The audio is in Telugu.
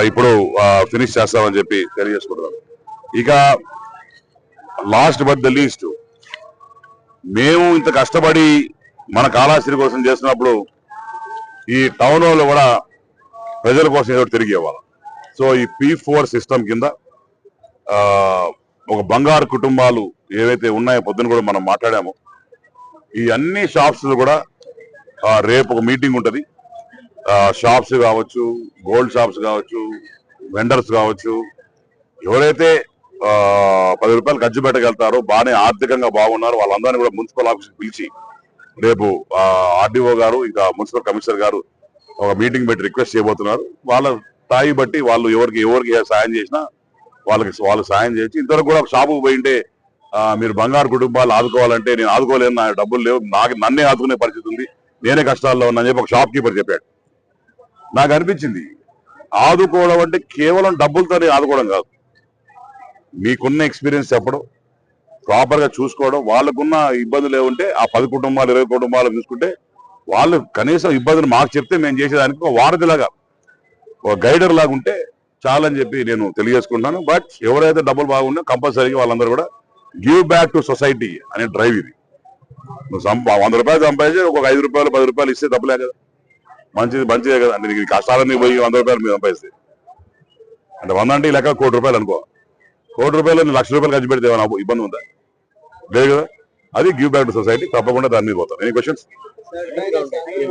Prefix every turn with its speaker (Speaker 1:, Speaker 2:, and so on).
Speaker 1: ఇప్పుడు ఫినిష్ చేస్తామని చెప్పి తెలియజేసుకుంటున్నాం. ఇక లాస్ట్ బట్ ద లీస్ట్, మేము ఇంత కష్టపడి మన కాళహస్తి కోసం చేస్తున్నప్పుడు ఈ టౌన్ లో కూడా ప్రజల కోసం ఏదో తిరిగి ఇవ్వాలి. సో ఈ P4 సిస్టమ్ కింద ఒక బంగారు కుటుంబాలు ఏవైతే ఉన్నాయో పొద్దున కూడా మనం మాట్లాడాము. ఈ అన్ని షాప్స్ కూడా రేపు ఒక మీటింగ్ ఉంటుంది. షాప్స్ కావచ్చు, గోల్డ్ షాప్స్ కావచ్చు, వెండర్స్ కావచ్చు, ఎవరైతే 10 రూపాయలు ఖర్చు పెట్టగలుగుతారో, బాగానే ఆర్థికంగా బాగున్నారు, వాళ్ళందరినీ కూడా మున్సిపల్ ఆఫీస్ పిలిచి రేపు ఆర్డీఓ గారు ఇంకా మున్సిపల్ కమిషనర్ గారు ఒక మీటింగ్ పెట్టి రిక్వెస్ట్ చేయబోతున్నారు. వాళ్ళ స్థాయి బట్టి వాళ్ళు ఎవరికి సాయం చేసినా వాళ్ళు సాయం చేసి, ఇంతవరకు కూడా షాపుకు పోయింటే మీరు బంగారు కుటుంబాలు ఆదుకోవాలంటే నేను ఆదుకోలేను, నా డబ్బులు లేవు, నన్నే ఆదుకునే పరిస్థితి ఉంది, నేనే కష్టాల్లో ఉన్నా అని చెప్పి ఒక షాప్ కీపర్ చెప్పాడు. నాకు అనిపించింది, ఆదుకోవడం అంటే కేవలం డబ్బులతోనే ఆదుకోవడం కాదు. మీకున్న ఎక్స్పీరియన్స్ చెప్పడం, ప్రాపర్ గా చూసుకోవడం, వాళ్ళకున్న ఇబ్బందులు ఏముంటే ఆ 10 కుటుంబాలు 20 కుటుంబాలు చూసుకుంటే వాళ్ళు కనీసం ఇబ్బందులు మాకు చెప్తే మేము చేసేదానికి ఒక వారధిలాగా, ఒక గైడర్ లాగా ఉంటే చాలని చెప్పి నేను తెలియజేసుకుంటున్నాను. బట్ ఎవరైతే డబ్బులు బాగున్నా కంపల్సరీగా వాళ్ళందరూ కూడా గివ్ బ్యాక్ టు సొసైటీ అనే డ్రైవ్ ఇది. నువ్వు 100 రూపాయలు సంపాదించి ఒక 5 రూపాయలు 10 రూపాయలు ఇస్తే తప్పలే కదా, మంచిదే కదా. అంటే నీకు కష్టాలన్నీ పోయి 100 రూపాయలు మీరు సంపాదిస్తే అంటే 100 అంటే లెక్క 1 కోటి రూపాయలు అనుకో, 1 కోటి రూపాయలు 1,00,000 రూపాయలు ఖర్చు పెడితే ఏమైనా ఇబ్బంది ఉందా? లేదు కదా. అది గివ్ బ్యాక్ టు సొసైటీ. తప్పకుండా దాని మీద పోతాం. Any questions?